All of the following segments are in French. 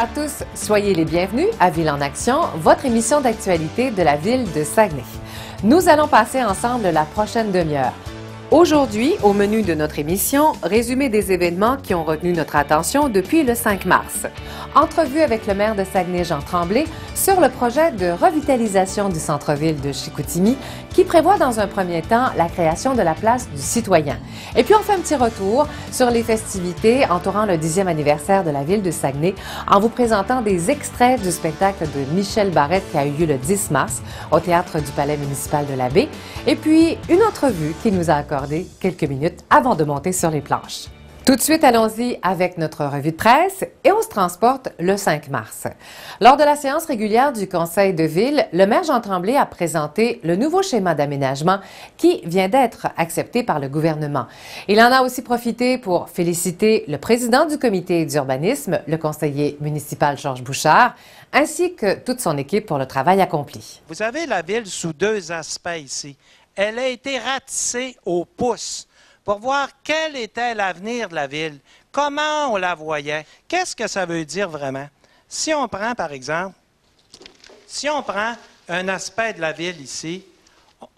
à tous, soyez les bienvenus à Ville en Action, votre émission d'actualité de la ville de Saguenay. Nous allons passer ensemble la prochaine demi-heure. Aujourd'hui, au menu de notre émission, résumé des événements qui ont retenu notre attention depuis le 5 mars. Entrevue avec le maire de Saguenay, Jean Tremblay, sur le projet de revitalisation du centre-ville de Chicoutimi qui prévoit dans un premier temps la création de la place du citoyen. Et puis on fait un petit retour sur les festivités entourant le 10e anniversaire de la ville de Saguenay en vous présentant des extraits du spectacle de Michel Barrette qui a eu lieu le 10 mars au théâtre du Palais municipal de la Baie. Et puis une entrevue qui nous a accordé quelques minutes avant de monter sur les planches. Tout de suite, allons-y avec notre revue de presse et on se transporte le 5 mars. Lors de la séance régulière du Conseil de ville, le maire Jean Tremblay a présenté le nouveau schéma d'aménagement qui vient d'être accepté par le gouvernement. Il en a aussi profité pour féliciter le président du comité d'urbanisme, le conseiller municipal Georges Bouchard, ainsi que toute son équipe pour le travail accompli. Vous avez la ville sous deux aspects ici. Elle a été ratissée au pouce pour voir quel était l'avenir de la ville, comment on la voyait, qu'est-ce que ça veut dire vraiment. Si on prend, par exemple, un aspect de la ville ici,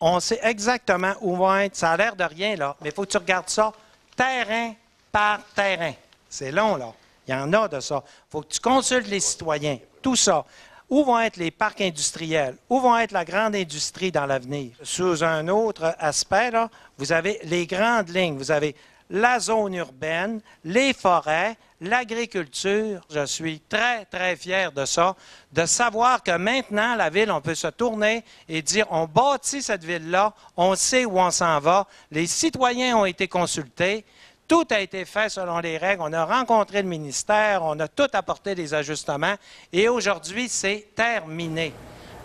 on sait exactement où va être, ça a l'air de rien là, mais il faut que tu regardes ça terrain par terrain. C'est long là, il y en a de ça. Il faut que tu consultes les citoyens, tout ça. Où vont être les parcs industriels? Où vont être la grande industrie dans l'avenir? Sous un autre aspect, là, vous avez les grandes lignes. Vous avez la zone urbaine, les forêts, l'agriculture. Je suis très, très fier de ça, de savoir que maintenant, la ville, on peut se tourner et dire, on bâtit cette ville-là, on sait où on s'en va. Les citoyens ont été consultés. Tout a été fait selon les règles. On a rencontré le ministère, on a tout apporté des ajustements et aujourd'hui, c'est terminé.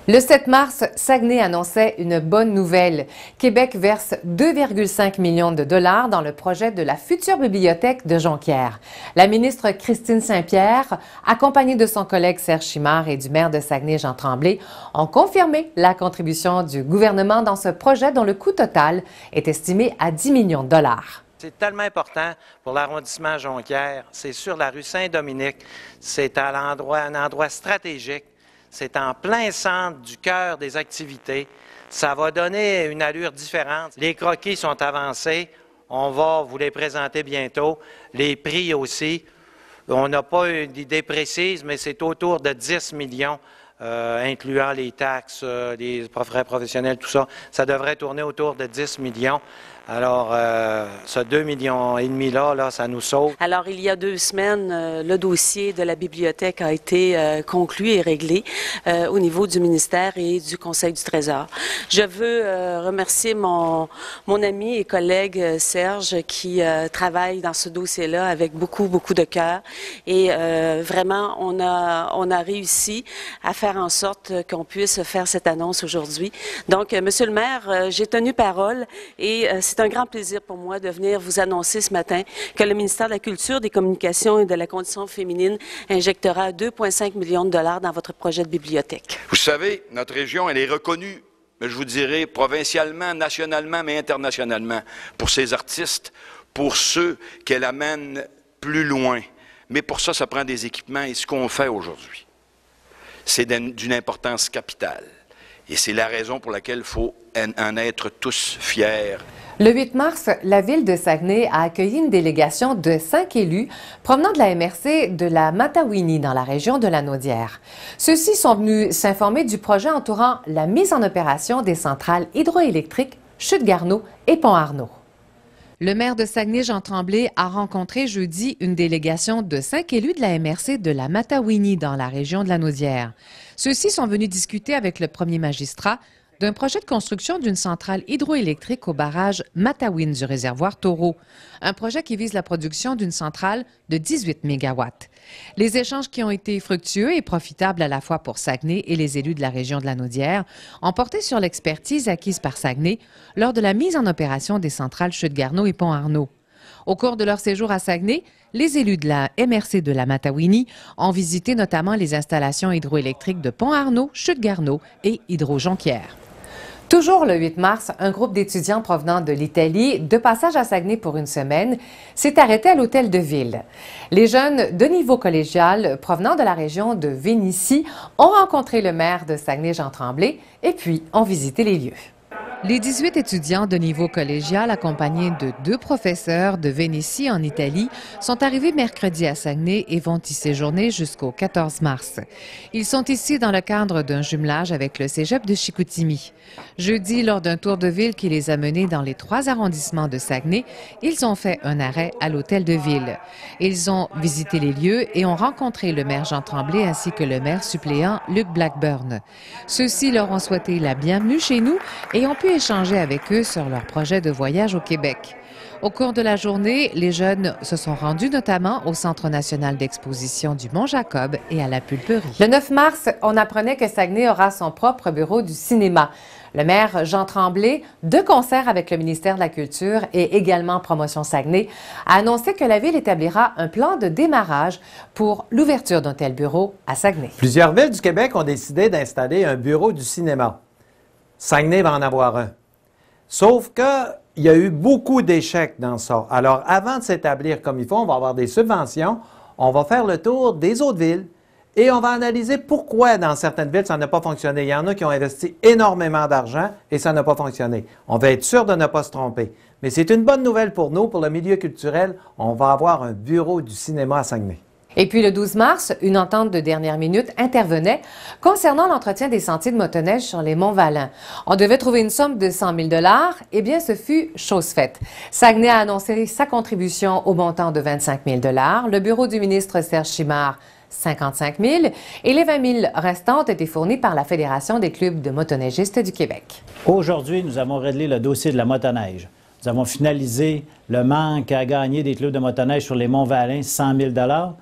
Le 7 mars, Saguenay annonçait une bonne nouvelle. Québec verse 2,5 millions de dollars dans le projet de la future bibliothèque de Jonquière. La ministre Christine Saint-Pierre, accompagnée de son collègue Serge Chimard et du maire de Saguenay, Jean Tremblay, ont confirmé la contribution du gouvernement dans ce projet dont le coût total est estimé à 10 millions de dollars. C'est tellement important pour l'arrondissement Jonquière. C'est sur la rue Saint-Dominique. C'est à un endroit stratégique. C'est en plein centre du cœur des activités. Ça va donner une allure différente. Les croquis sont avancés. On va vous les présenter bientôt. Les prix aussi. On n'a pas une idée précise, mais c'est autour de 10 millions. Incluant les taxes, les frais professionnels, tout ça. Ça devrait tourner autour de 10 millions. Alors, ce 2,5 millions là, ça nous sauve. Alors, il y a 2 semaines, le dossier de la bibliothèque a été conclu et réglé au niveau du ministère et du Conseil du Trésor. Je veux remercier mon ami et collègue Serge qui travaille dans ce dossier-là avec beaucoup de cœur. Et vraiment, on a réussi à faire en sorte qu'on puisse faire cette annonce aujourd'hui. Donc, Monsieur le maire, j'ai tenu parole et c'est un grand plaisir pour moi de venir vous annoncer ce matin que le ministère de la Culture, des Communications et de la Condition féminine injectera 2,5 millions de dollars dans votre projet de bibliothèque. Vous savez, notre région, elle est reconnue, je vous dirais, provincialement, nationalement, mais internationalement, pour ses artistes, pour ceux qu'elle amène plus loin. Mais pour ça, ça prend des équipements et ce qu'on fait aujourd'hui, c'est d'une importance capitale. Et c'est la raison pour laquelle il faut en être tous fiers. Le 8 mars, la ville de Saguenay a accueilli une délégation de 5 élus provenant de la MRC de la Matawini dans la région de la Naudière. Ceux-ci sont venus s'informer du projet entourant la mise en opération des centrales hydroélectriques Chute-Garneau et Pont-Arnaud. Le maire de Saguenay, Jean Tremblay, a rencontré jeudi une délégation de 5 élus de la MRC de la Matawini dans la région de la Naudière. Ceux-ci sont venus discuter avec le premier magistrat d'un projet de construction d'une centrale hydroélectrique au barrage Matawin du réservoir Taureau, un projet qui vise la production d'une centrale de 18 mégawatts. Les échanges qui ont été fructueux et profitables à la fois pour Saguenay et les élus de la région de la Naudière ont porté sur l'expertise acquise par Saguenay lors de la mise en opération des centrales Chute-Garneau et Pont-Arnaud. Au cours de leur séjour à Saguenay, les élus de la MRC de la Matawini ont visité notamment les installations hydroélectriques de Pont-Arnaud, Chute-Garneau et Hydro-Jonquière. Toujours le 8 mars, un groupe d'étudiants provenant de l'Italie, de passage à Saguenay pour une semaine, s'est arrêté à l'hôtel de ville. Les jeunes de niveau collégial provenant de la région de Vénitie ont rencontré le maire de Saguenay, Jean Tremblay, et puis ont visité les lieux. Les 18 étudiants de niveau collégial accompagnés de 2 professeurs de Vénitie en Italie sont arrivés mercredi à Saguenay et vont y séjourner jusqu'au 14 mars. Ils sont ici dans le cadre d'un jumelage avec le cégep de Chicoutimi. Jeudi, lors d'un tour de ville qui les a menés dans les 3 arrondissements de Saguenay, ils ont fait un arrêt à l'hôtel de ville. Ils ont visité les lieux et ont rencontré le maire Jean Tremblay ainsi que le maire suppléant Luc Blackburn. Ceux-ci leur ont souhaité la bienvenue chez nous et ont pu échanger avec eux sur leur projet de voyage au Québec. Au cours de la journée, les jeunes se sont rendus notamment au Centre national d'exposition du Mont-Jacob et à la Pulperie. Le 9 mars, on apprenait que Saguenay aura son propre bureau du cinéma. Le maire Jean Tremblay, de concert avec le ministère de la Culture et également Promotion Saguenay, a annoncé que la ville établira un plan de démarrage pour l'ouverture d'un tel bureau à Saguenay. Plusieurs villes du Québec ont décidé d'installer un bureau du cinéma. Saguenay va en avoir un. Sauf qu'il y a eu beaucoup d'échecs dans ça. Alors, avant de s'établir comme il faut, on va avoir des subventions, on va faire le tour des autres villes et on va analyser pourquoi dans certaines villes ça n'a pas fonctionné. Il y en a qui ont investi énormément d'argent et ça n'a pas fonctionné. On va être sûr de ne pas se tromper. Mais c'est une bonne nouvelle pour nous, pour le milieu culturel. On va avoir un bureau du cinéma à Saguenay. Et puis le 12 mars, une entente de dernière minute intervenait concernant l'entretien des sentiers de motoneige sur les monts Valin. On devait trouver une somme de 100 000 $. Eh bien, ce fut chose faite. Saguenay a annoncé sa contribution au montant de 25 000 $. Le bureau du ministre Serge Chimard, 55 000 $ et les 20 000 restantes étaient fournies par la Fédération des clubs de motoneigistes du Québec. Aujourd'hui, nous avons réglé le dossier de la motoneige. Nous avons finalisé le manque à gagner des clubs de motoneige sur les monts Valin, 100 000 $.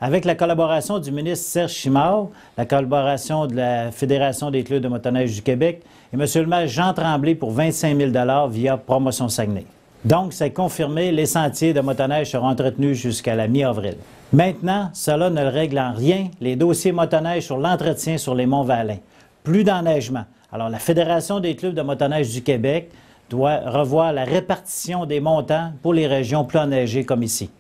Avec la collaboration du ministre Serge Chimard, la collaboration de la Fédération des clubs de motoneige du Québec et M. le maire Jean Tremblay pour 25 000 $ via Promotion Saguenay. Donc, c'est confirmé, les sentiers de motoneige seront entretenus jusqu'à la mi-avril. Maintenant, cela ne règle en rien les dossiers motoneige sur l'entretien sur les monts Valin. Plus d'enneigement. Alors, la Fédération des clubs de motoneige du Québec doit revoir la répartition des montants pour les régions plus enneigées comme ici.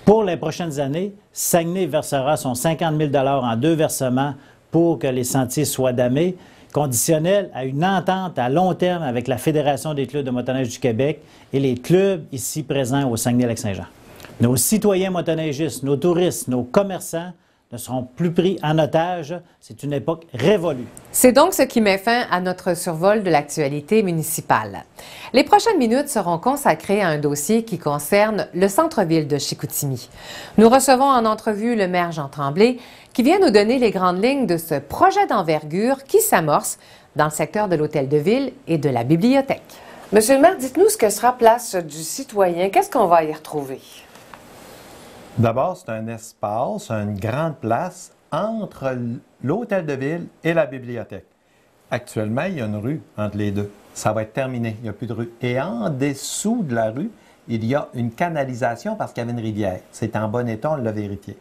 Pour les prochaines années, Saguenay versera son 50 000 $ en 2 versements pour que les sentiers soient damés, conditionnel à une entente à long terme avec la Fédération des clubs de motoneige du Québec et les clubs ici présents au Saguenay-Lac-Saint-Jean. Nos citoyens motoneigistes, nos touristes, nos commerçants ne seront plus pris en otage. C'est une époque révolue. C'est donc ce qui met fin à notre survol de l'actualité municipale. Les prochaines minutes seront consacrées à un dossier qui concerne le centre-ville de Chicoutimi. Nous recevons en entrevue le maire Jean Tremblay qui vient nous donner les grandes lignes de ce projet d'envergure qui s'amorce dans le secteur de l'hôtel de ville et de la bibliothèque. Monsieur le maire, dites-nous ce que sera Place du citoyen. Qu'est-ce qu'on va y retrouver? D'abord, c'est un espace, une grande place entre l'hôtel de ville et la bibliothèque. Actuellement, il y a une rue entre les deux. Ça va être terminé, il n'y a plus de rue. Et en dessous de la rue, il y a une canalisation parce qu'il y avait une rivière. C'est en bon état, on l'a vérifié.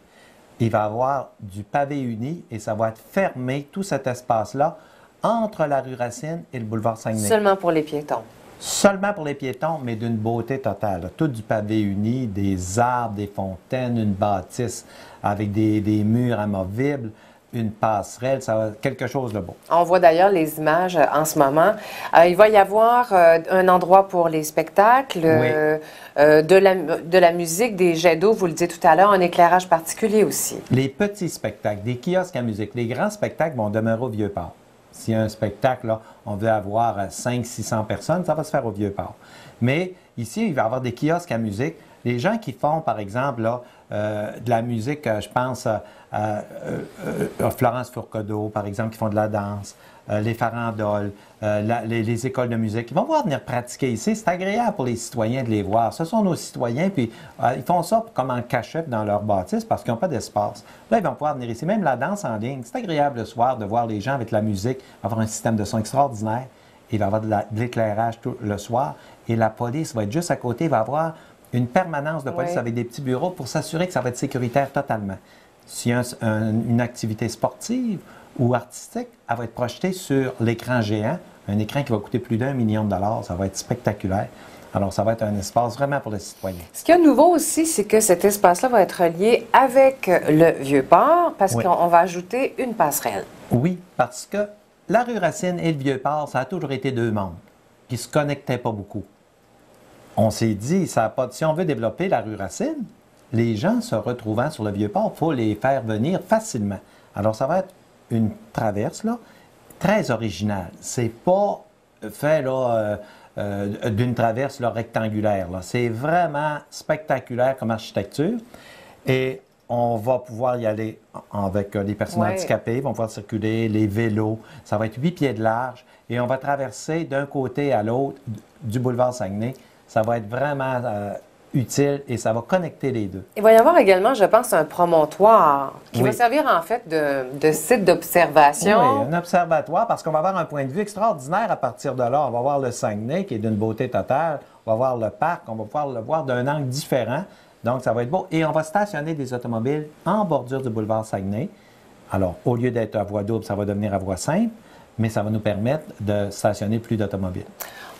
Il va y avoir du pavé uni et ça va être fermé, tout cet espace-là, entre la rue Racine et le boulevard Saguenay. Seulement pour les piétons. Seulement pour les piétons, mais d'une beauté totale. Tout du pavé uni, des arbres, des fontaines, une bâtisse avec des murs amovibles, une passerelle, ça va quelque chose de beau. On voit d'ailleurs les images en ce moment. Il va y avoir un endroit pour les spectacles, de la musique, des jets d'eau, vous le disiez tout à l'heure, un éclairage particulier aussi. Les petits spectacles, des kiosques à musique. Les grands spectacles vont demeurer au Vieux-Port. S'il y a un spectacle, là, on veut avoir 500-600 personnes, ça va se faire au Vieux-Port. Mais ici, il va y avoir des kiosques à musique. Les gens qui font, par exemple, là, de la musique, je pense à Florence Fourcade, par exemple, qui font de la danse, les farandoles, les écoles de musique, ils vont pouvoir venir pratiquer ici. C'est agréable pour les citoyens de les voir. Ce sont nos citoyens, puis ils font ça comme en cachette dans leur bâtisse parce qu'ils n'ont pas d'espace. Là, ils vont pouvoir venir ici. Même la danse en ligne, c'est agréable le soir de voir les gens avec la musique, avoir un système de son extraordinaire. Il va y avoir de l'éclairage tout le soir. Et la police va être juste à côté, il va y avoir une permanence de police avec des petits bureaux pour s'assurer que ça va être sécuritaire totalement. S'il y a une activité sportive ou artistique, elle va être projetée sur l'écran géant Un écran qui va coûter plus d'1 million de dollars. Ça va être spectaculaire. Alors, ça va être un espace vraiment pour les citoyens. Ce qui est nouveau aussi, c'est que cet espace-là va être relié avec le Vieux-Port parce Oui. qu'on va ajouter une passerelle. Oui, parce que la rue Racine et le Vieux-Port, ça a toujours été deux mondes qui ne se connectaient pas beaucoup. On s'est dit, ça a pas, si on veut développer la rue Racine, les gens se retrouvant sur le Vieux-Port, il faut les faire venir facilement. Alors, ça va être une traverse, là, très originale. C'est pas fait, là, d'une traverse là, rectangulaire. Là. C'est vraiment spectaculaire comme architecture. Et on va pouvoir y aller avec les personnes Ouais. handicapées, ils vont pouvoir circuler, les vélos. Ça va être 8 pieds de large. Et on va traverser d'un côté à l'autre du boulevard Saguenay. Ça va être vraiment utile et ça va connecter les deux. Il va y avoir également, je pense, un promontoire qui Oui. va servir en fait de site d'observation. Oui, un observatoire, parce qu'on va avoir un point de vue extraordinaire à partir de là. On va voir le Saguenay, qui est d'une beauté totale. On va voir le parc, on va pouvoir le voir d'un angle différent. Donc, ça va être beau. Et on va stationner des automobiles en bordure du boulevard Saguenay. Alors, au lieu d'être à voie double, ça va devenir à voie simple, mais ça va nous permettre de stationner plus d'automobiles.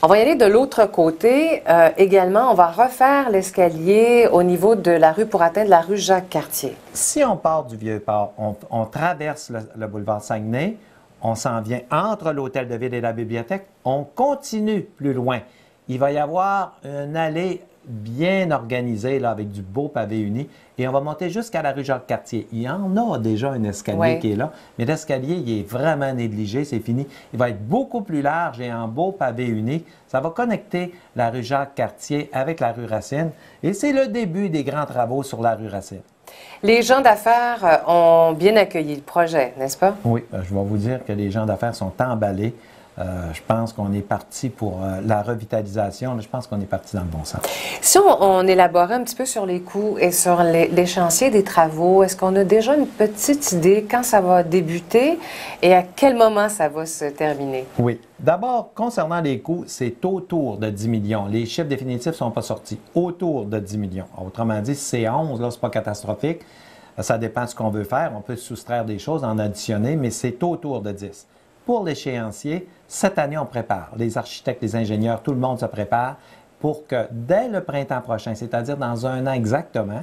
On va y aller de l'autre côté. Également, on va refaire l'escalier au niveau de la rue pour atteindre la rue Jacques-Cartier. Si on part du Vieux-Port, on traverse le boulevard Saguenay, on s'en vient entre l'hôtel de ville et la bibliothèque, on continue plus loin. Il va y avoir une allée bien organisée là, avec du beau pavé uni et on va monter jusqu'à la rue Jacques-Cartier. Il y en a déjà un escalier Oui. qui est là, mais l'escalier, il est vraiment négligé, c'est fini. Il va être beaucoup plus large et en beau pavé unique. Ça va connecter la rue Jacques-Cartier avec la rue Racine et c'est le début des grands travaux sur la rue Racine. Les gens d'affaires ont bien accueilli le projet, n'est-ce pas? Oui, je vais vous dire que les gens d'affaires sont emballés. Je pense qu'on est parti pour la revitalisation. Là, je pense qu'on est parti dans le bon sens. Si on élaborait un petit peu sur les coûts et sur l'échéancier des travaux, est-ce qu'on a déjà une petite idée quand ça va débuter et à quel moment ça va se terminer? Oui. D'abord, concernant les coûts, c'est autour de 10 millions. Les chiffres définitifs ne sont pas sortis. Autour de 10 millions. Autrement dit, si c'est 11, là, ce n'est pas catastrophique. Ça dépend de ce qu'on veut faire. On peut soustraire des choses, en additionner, mais c'est autour de 10. Pour l'échéancier, cette année, on prépare. Les architectes, les ingénieurs, tout le monde se prépare pour que dès le printemps prochain, c'est-à-dire dans un an exactement,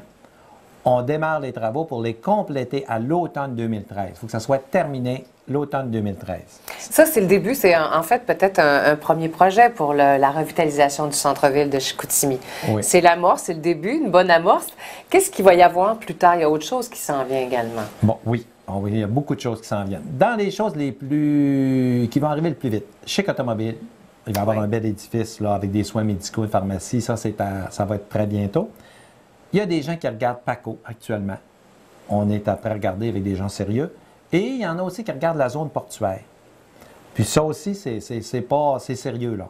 on démarre les travaux pour les compléter à l'automne 2013. Il faut que ça soit terminé l'automne 2013. Ça, c'est le début. C'est en fait peut-être un premier projet pour la revitalisation du centre-ville de Chicoutimi. Oui. C'est l'amorce, c'est le début, une bonne amorce. Qu'est-ce qu'il va y avoir plus tard? Il y a autre chose qui s'en vient également. Bon, oui. Oh oui, il y a beaucoup de choses qui s'en viennent. Dans les choses qui vont arriver le plus vite, Chic Automobile, il va y avoir un bel édifice là, avec des soins médicaux et pharmacie. Ça va être très bientôt. Il y a des gens qui regardent Paco actuellement. On est après regarder avec des gens sérieux. Et il y en a aussi qui regardent la zone portuaire. Puis ça aussi, c'est sérieux, là.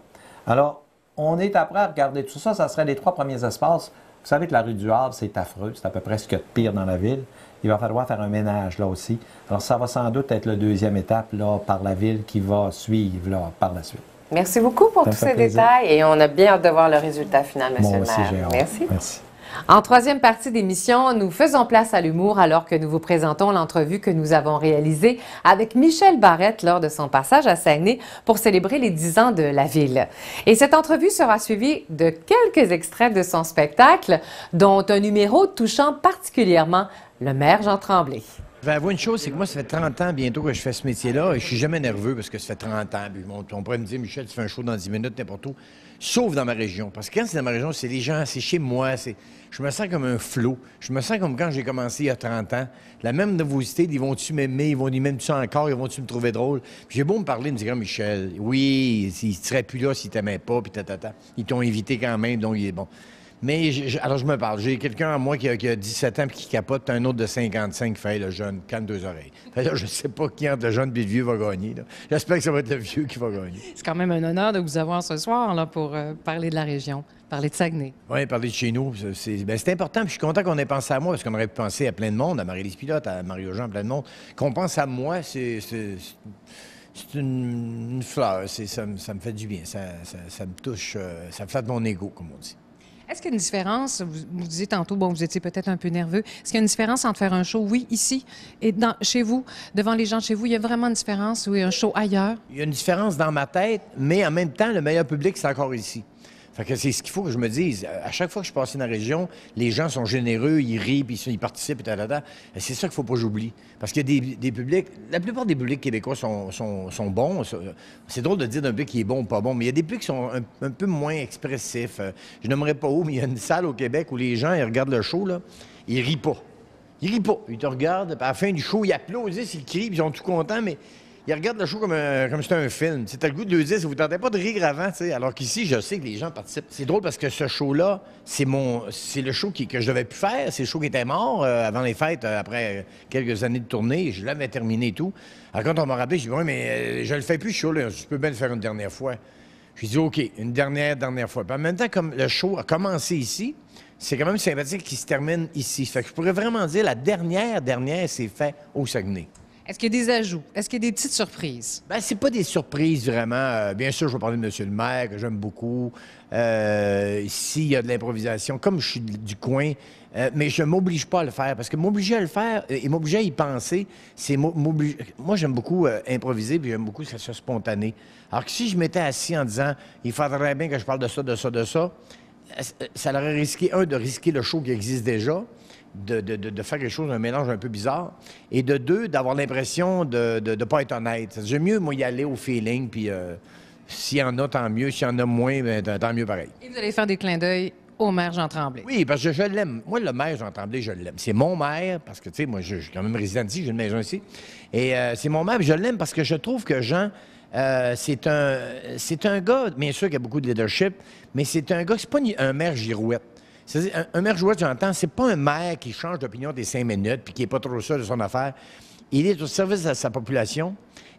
Alors, on est après à regarder tout ça. Ça serait les 3 premiers espaces. Vous savez que la rue du Havre, c'est affreux. C'est à peu près ce qu'il y a de pire dans la ville. Il va falloir faire un ménage là aussi. Alors, ça va sans doute être la deuxième étape là, par la ville qui va suivre là, par la suite. Merci beaucoup pour Ça me tous fait ces plaisir. détails et on a bien hâte de voir le résultat final, Monsieur Moi le aussi, maire. j'ai hâte. Merci. Merci. En troisième partie d'émission, nous faisons place à l'humour alors que nous vous présentons l'entrevue que nous avons réalisée avec Michel Barrette lors de son passage à Saguenay pour célébrer les 10 ans de la ville. Et cette entrevue sera suivie de quelques extraits de son spectacle, dont un numéro touchant particulièrement le maire Jean Tremblay. Je vais avouer une chose, c'est que moi, ça fait 30 ans bientôt que je fais ce métier-là et je suis jamais nerveux parce que ça fait 30 ans. Puis on pourrait me dire, Michel, tu fais un show dans 10 minutes, n'importe où. Sauf dans ma région. Parce que quand c'est dans ma région, c'est les gens, c'est chez moi. Je me sens comme un flot. Je me sens comme quand j'ai commencé il y a 30 ans. La même nervosité, ils vont-tu m'aimer, ils vont m'aimer ça encore, ils vont-tu me trouver drôle. Puis j'ai beau me parler, me dire, Michel, oui, ils ne seraient plus là s'ils t'aimaient pas, puis tatata. Ils t'ont invité quand même, donc il est bon. Mais alors, je me parle. J'ai quelqu'un en moi qui a 17 ans et qui capote, puis un autre de 55 qui fait le jeune, calme 2 oreilles. Fait là, je ne sais pas qui entre le jeune et le vieux va gagner. J'espère que ça va être le vieux qui va gagner. C'est quand même un honneur de vous avoir ce soir là, pour parler de la région, parler de Saguenay. Oui, parler de chez nous, c'est important. Puis je suis content qu'on ait pensé à moi, parce qu'on aurait pu penser à plein de monde, à Marie-Lise Pilote, à Mario-Jean, plein de monde. Qu'on pense à moi, c'est une fleur. Ça me fait du bien. Ça me touche, ça flatte mon ego, comme on dit. Est-ce qu'il y a une différence, vous disiez tantôt, bon, vous étiez peut-être un peu nerveux, est-ce qu'il y a une différence entre faire un show, oui, ici, et chez vous, devant les gens de chez vous, il y a vraiment une différence, ou un show ailleurs? Il y a une différence dans ma tête, mais en même temps, le meilleur public, c'est encore ici. Fait que c'est ce qu'il faut que je me dise. À chaque fois que je passe dans la région, les gens sont généreux, ils rient, puis ils participent, et c'est ça qu'il ne faut pas que j'oublie. Parce qu'il y a des publics... La plupart des publics québécois sont bons. C'est drôle de dire d'un public qui est bon ou pas bon, mais il y a des publics qui sont un peu moins expressifs. Je n'aimerais pas où, mais il y a une salle au Québec où les gens, ils regardent le show, là, ils rient pas. Ils rient pas. Ils te regardent, puis à la fin du show, ils applaudissent, ils crient, puis ils sont tout contents, mais... Ils regardent le show comme si c'était un film. Tu as le goût de lui dire, vous ne tentez pas de rire avant, tu sais. Alors qu'ici, je sais que les gens participent. C'est drôle parce que ce show-là, c'est le show que je devais plus faire. C'est le show qui était mort avant les fêtes, après quelques années de tournée. Je l'avais terminé et tout. Alors quand on m'a rappelé, j'ai dit, oui, mais je le fais plus, ce show-là. Je peux bien le faire une dernière fois. J'ai dit, OK, une dernière fois. Puis en même temps, comme le show a commencé ici, c'est quand même sympathique qu'il se termine ici. Fait que je pourrais vraiment dire, la dernière, c'est fait au Saguenay. Est-ce qu'il y a des ajouts? Est-ce qu'il y a des petites surprises? Bien, c'est pas des surprises, vraiment. Bien sûr, je vais parler de M. le maire, que j'aime beaucoup. S'il y a de l'improvisation, comme je suis du coin, mais je ne m'oblige pas à le faire, parce que m'obliger à le faire et m'obliger à y penser, c'est m'obliger... Moi, j'aime beaucoup improviser, puis j'aime beaucoup que ça soit spontané. Alors que si je m'étais assis en disant « il faudrait bien que je parle de ça, ça aurait risqué, de risquer le show qui existe déjà, de faire quelque chose, un mélange un peu bizarre, et de deux, d'avoir l'impression de ne pas être honnête. J'aime mieux, moi, y aller au feeling, puis s'il y en a, tant mieux. S'il y en a moins, bien, tant mieux pareil. Et vous allez faire des clins d'œil au maire Jean Tremblay. Oui, parce que je l'aime. Moi, le maire Jean Tremblay, je l'aime. C'est mon maire, parce que, tu sais, moi, je suis quand même résident ici, j'ai une maison ici. Et c'est mon maire, puis je l'aime parce que je trouve que Jean, c'est un gars, bien sûr, qui a beaucoup de leadership, mais c'est un gars, c'est pas un maire girouette. C'est-à-dire, un maire girouette, j'entends, c'est pas un maire qui change d'opinion des 5 minutes puis qui n'est pas trop sûr de son affaire. Il est au service de sa population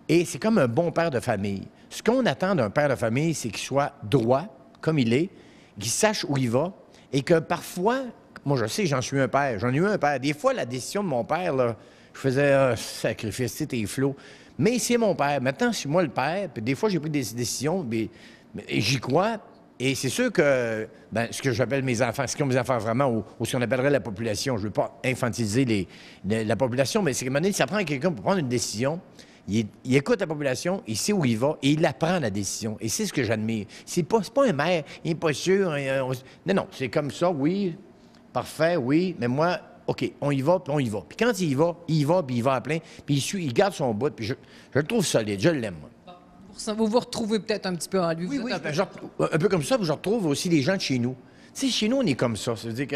et c'est comme un bon père de famille. Ce qu'on attend d'un père de famille, c'est qu'il soit droit, comme il est, qu'il sache où il va et que parfois, moi je sais, j'en suis un père, j'en ai eu un père. Des fois, la décision de mon père, là, je faisais sacrifice, tu sais, t'es flots. Mais c'est mon père. Maintenant, c'est moi le père, puis des fois, j'ai pris des décisions, mais j'y crois. Et c'est sûr que ce que j'appelle mes enfants, ce qu'ils ont mes enfants vraiment, ou ce qu'on appellerait la population, je ne veux pas infantiliser la population, mais c'est qu'à un moment donné, ça prend quelqu'un pour prendre une décision, il écoute la population, il sait où il va, et il apprend la décision. Et c'est ce que j'admire. C'est pas un maire, il n'est pas sûr. Non, c'est comme ça, oui, parfait, oui, mais moi, OK, on y va, puis on y va. Puis quand il y va, puis il va à plein, puis il garde son bout, puis je le trouve solide, je l'aime, moi. Vous vous retrouvez peut-être un petit peu en lui. Oui, un peu comme ça, puis je retrouve aussi les gens de chez nous. Tu sais, chez nous, on est comme ça. C'est-à-dire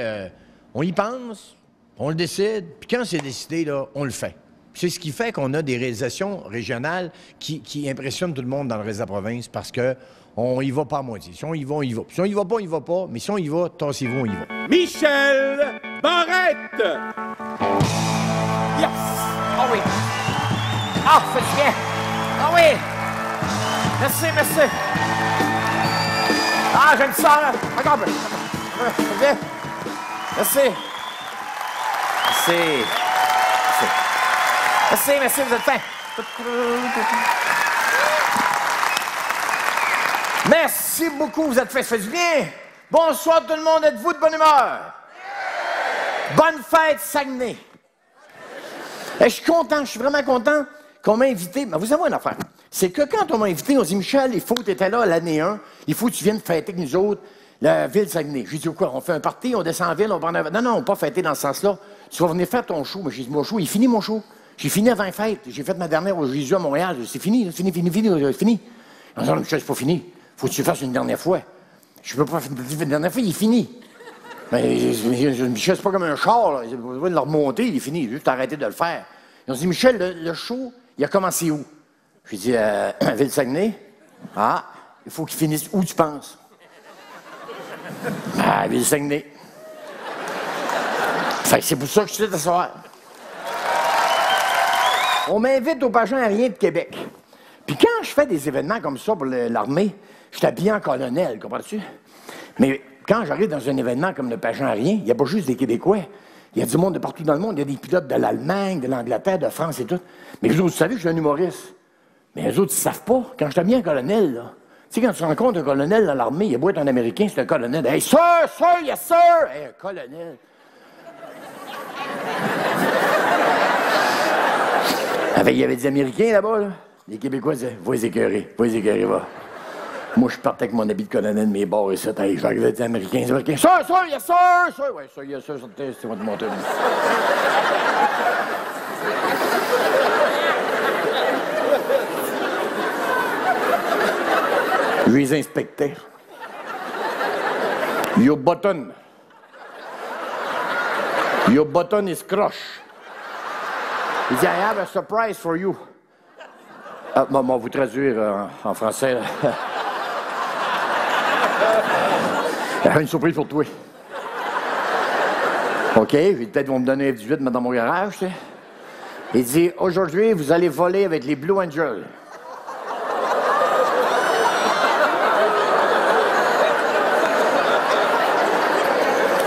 qu'on y pense, on le décide, puis quand c'est décidé, là, on le fait. C'est ce qui fait qu'on a des réalisations régionales qui impressionnent tout le monde dans le reste de la province parce qu'on y va pas à moitié. Si on y va, on y va. Puis si on y va pas, on y va pas. Mais si on y va, tassez-vous, on y va. Michel Barrette! Yes! Ah oui! Ah, faites bien! Ah oui! Merci. Ah, j'aime ça, là. Encore un peu. Bien. Merci, vous êtes fin. Merci beaucoup, vous êtes fait. Ça fait du bien. Bonsoir tout le monde, êtes-vous de bonne humeur? Bonne fête, Saguenay. Je suis content, je suis vraiment content qu'on m'a invité. Mais vous savez une affaire. C'est que quand on m'a invité, on dit, Michel, il faut que tu étais là l'année 1, il faut que tu viennes fêter avec nous autres la ville de Saguenay. J'ai dit, quoi, on fait un party, on descend en ville, on prend un... Non, pas fêter dans ce sens-là. Tu vas venir faire ton show. Mais j'ai dit, mon show, il finit mon show. J'ai fini avant les fêtes. J'ai fait ma dernière au Jésus à Montréal. C'est fini, c'est fini. On dit, Michel, c'est pas fini. Faut que tu fasses une dernière fois. Je peux pas faire une dernière fois, il est fini. Mais Michel, c'est pas comme un char, là. Il va le remonter, il est fini. Juste arrêter de le faire. Ils ont dit, Michel, le show, il a commencé où? J'ai dit, Ville-Saguenay. Ah, il faut qu'il finisse où, tu penses? Ah, Ville-Saguenay. Fait que c'est pour ça que je suis là ce soir. On m'invite au pageant aérien de Québec. Puis quand je fais des événements comme ça pour l'armée, je suis habillé en colonel, comprends-tu? Mais quand j'arrive dans un événement comme le pageant aérien, il n'y a pas juste des Québécois. Il y a du monde de partout dans le monde. Il y a des pilotes de l'Allemagne, de l'Angleterre, de France et tout. Mais vous autres, vous savez que je suis un humoriste. Mais les autres, ils ne savent pas. Quand je suis habillé en colonel, là, Tu sais, quand tu rencontres un colonel dans l'armée, il a beau être un Américain, c'est un colonel. Hey, sir, yes, sir! Hey, un colonel. Il y avait des Américains là-bas, là. Les Québécois disaient, va les écœurer, va. Moi, je partais avec mon habit de colonel, mes bords et ça. Hey, je regardais des Américains, sir, yes, sir! Ouais, sir, yes, sir, c'est votre monteur. Je les inspectais. Your button is crushed. Il dit, I have a surprise for you. Bon, vous traduire en français. Une surprise pour toi. OK, peut-être vont me donner un F-18, mettre dans mon garage, tu sais. Il dit, aujourd'hui, vous allez voler avec les Blue Angels.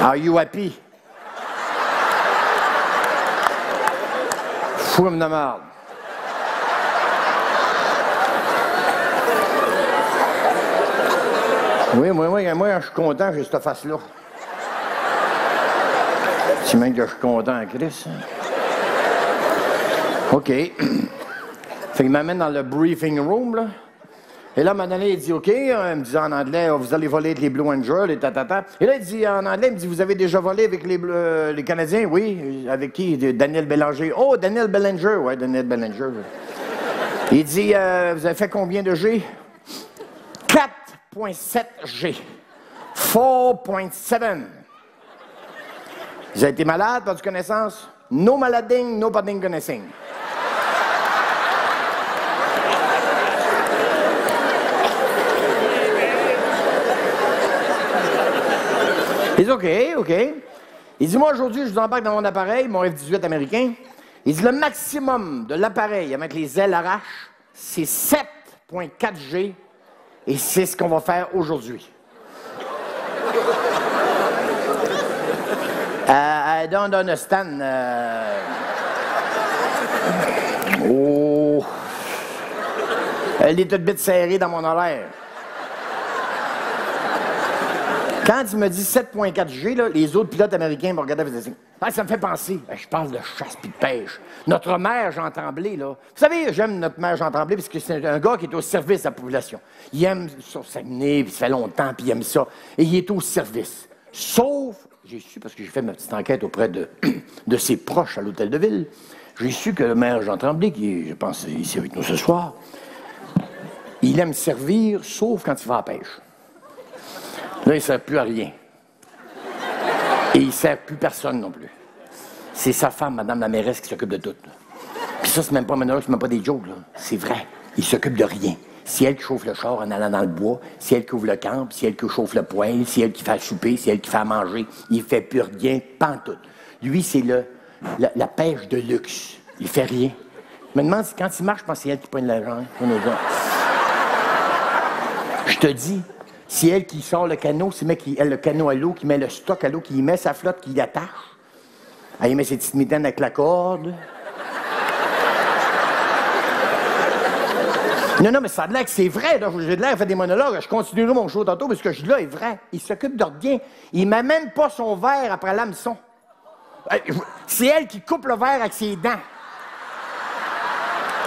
Are you happy? Foume de merde. Oui, moi, je suis content, j'ai cette face-là. C'est même que je suis content, Chris. OK. Fait qu'il m'amène dans le briefing room, là. Et là, à un moment donné, il dit, OK, il me dit en anglais, vous allez voler avec les Blue Angels et tatata. Et là, il dit en anglais, il me dit, vous avez déjà volé avec les Canadiens? Oui. Avec qui? Daniel Bélanger. Oh, Daniel Bellinger. Oui, Daniel Bellinger. Il dit, vous avez fait combien de G? 4,7 G. 4,7. Vous avez été malade, pas de connaissance? No malading, no padding connaissing. Il dit, OK. Il dit, moi, aujourd'hui, je vous embarque dans mon appareil, mon F-18 américain. Il dit, le maximum de l'appareil avec les ailes arraches, c'est 7,4 G, et c'est ce qu'on va faire aujourd'hui. I don't understand. Oh. Elle est toute bite serrée dans mon horaire. Quand il me dit 7,4 G, là, les autres pilotes américains me regardaient et me disaient, ah, ça me fait penser. Ben, je parle de chasse et de pêche. Notre maire Jean Tremblay, là. Vous savez, j'aime notre maire Jean Tremblay parce que c'est un gars qui est au service de la population. Il aime ça, Saguenay, puis ça fait longtemps, puis il aime ça. Et il est au service. Sauf, j'ai su, parce que j'ai fait ma petite enquête auprès de ses proches à l'hôtel de ville, j'ai su que le maire Jean Tremblay, qui est, je pense, ici avec nous ce soir, il aime servir, sauf quand il va à la pêche. Là, il ne sert plus à rien. Et il ne sert plus personne non plus. C'est sa femme, Madame la mairesse, qui s'occupe de tout. Là. Puis ça, c'est même pas c'est même pas des jokes, là. C'est vrai. Il s'occupe de rien. C'est elle qui chauffe le char en allant dans le bois, c'est elle qui ouvre le camp, c'est elle qui chauffe le poêle, c'est elle qui fait à souper, c'est elle qui fait à manger. Il fait plus rien, pantoute. Lui, c'est la pêche de luxe. Il fait rien. Je me demande si quand il marche, je pense que c'est elle qui pogne l'argent. Je te dis, c'est elle qui sort le canot, c'est elle le canot à l'eau, qui met le stock à l'eau, qui y met sa flotte, qui l'attache. Elle y met ses petites mitaines avec la corde. Non, mais ça a l'air que c'est vrai. J'ai de l'air à faire des monologues. Je continuerai mon show tantôt, parce que je dis là est vrai. Il s'occupe de rien. Il m'amène pas son verre après l'hameçon. C'est elle qui coupe le verre avec ses dents.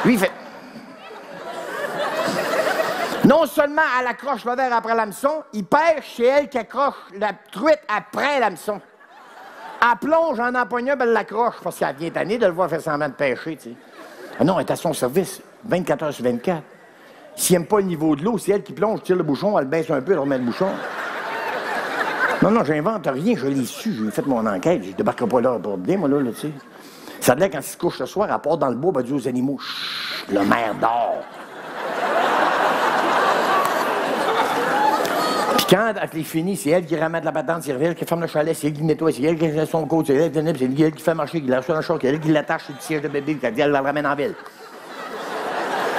Lui, il fait... Non seulement elle accroche le verre après l'hameçon, il pêche, c'est elle qui accroche la truite après l'hameçon. Elle plonge en empoignant, elle l'accroche, parce qu'elle vient tannée de le voir faire semblant de pêcher, tu sais. Ah non, elle est à son service, 24 heures sur 24. S'il n'aime pas le niveau de l'eau, c'est elle qui plonge, tire le bouchon, elle baisse un peu, elle remet le bouchon. Non, j'invente rien, je l'ai su, j'ai fait mon enquête, je ne débarquerai pas là pour bien, moi, là, tu sais. Ça a l'air quand il se couche le soir, elle part dans le bois, elle dit aux animaux, chut, le maire dort. Puis quand elle est finie, c'est elle qui ramène la patente, c'est elle qui ferme le chalet, c'est elle qui nettoie, c'est elle qui fait son côte, c'est elle qui fait marcher, qui lâche dans le choc, c'est elle qui l'attache sur le siège de bébé, puis elle la ramène en ville.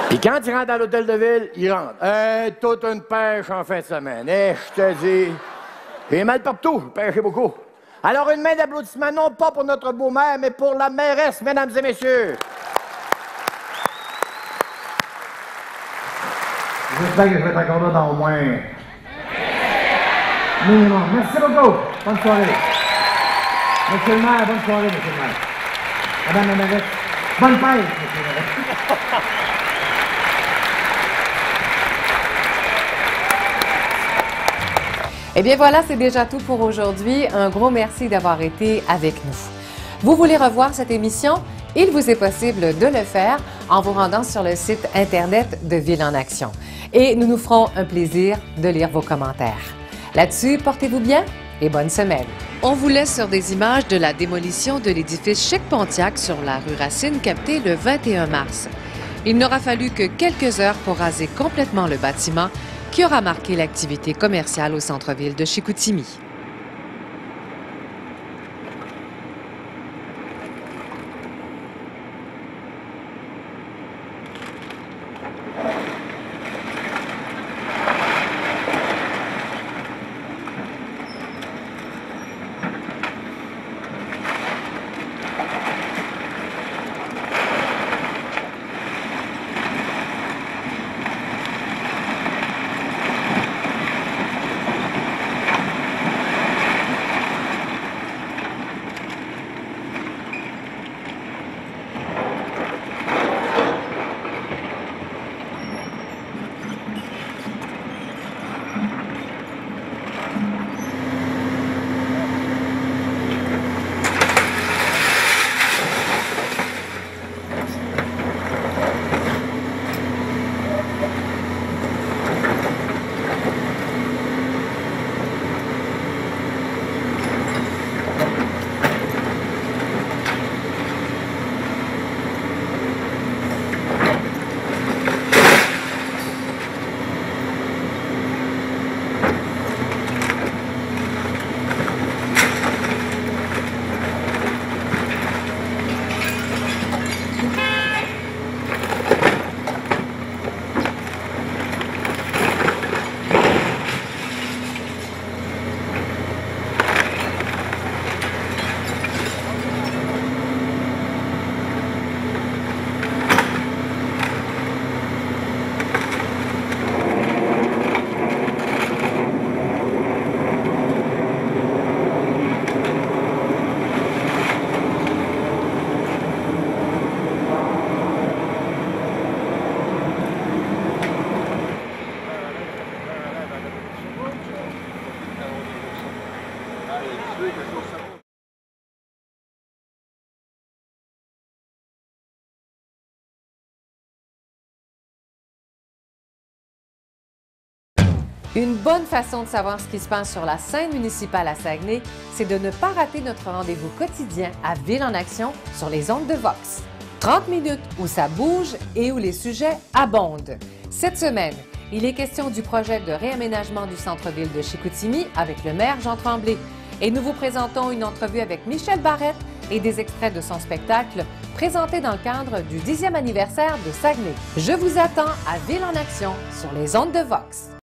Puis quand il rentre à l'hôtel de ville, il rentre. Toute une pêche en fin de semaine. Je te dis, j'ai mal partout, je pêche beaucoup. Alors une main d'applaudissement, non pas pour notre beau-maire, mais pour la mairesse, mesdames et messieurs. J'espère que je vais être encore là dans au moins... minimum. Merci beaucoup. Bonne soirée. Monsieur le maire, bonne soirée, monsieur le maire. Madame la mairesse, bonne fête, monsieur le maire. Eh bien voilà, c'est déjà tout pour aujourd'hui. Un gros merci d'avoir été avec nous. Vous voulez revoir cette émission? Il vous est possible de le faire en vous rendant sur le site Internet de Ville en Action. Et nous nous ferons un plaisir de lire vos commentaires. Là-dessus, portez-vous bien et bonne semaine. On vous laisse sur des images de la démolition de l'édifice Chic-Pontiac sur la rue Racine captée le 21 mars. Il n'aura fallu que quelques heures pour raser complètement le bâtiment qui aura marqué l'activité commerciale au centre-ville de Chicoutimi. Une bonne façon de savoir ce qui se passe sur la scène municipale à Saguenay, c'est de ne pas rater notre rendez-vous quotidien à Ville en Action sur les ondes de Vox. 30 minutes où ça bouge et où les sujets abondent. Cette semaine, il est question du projet de réaménagement du centre-ville de Chicoutimi avec le maire Jean Tremblay. Et nous vous présentons une entrevue avec Michel Barrette et des extraits de son spectacle présenté dans le cadre du 10e anniversaire de Saguenay. Je vous attends à Ville en Action sur les ondes de Vox.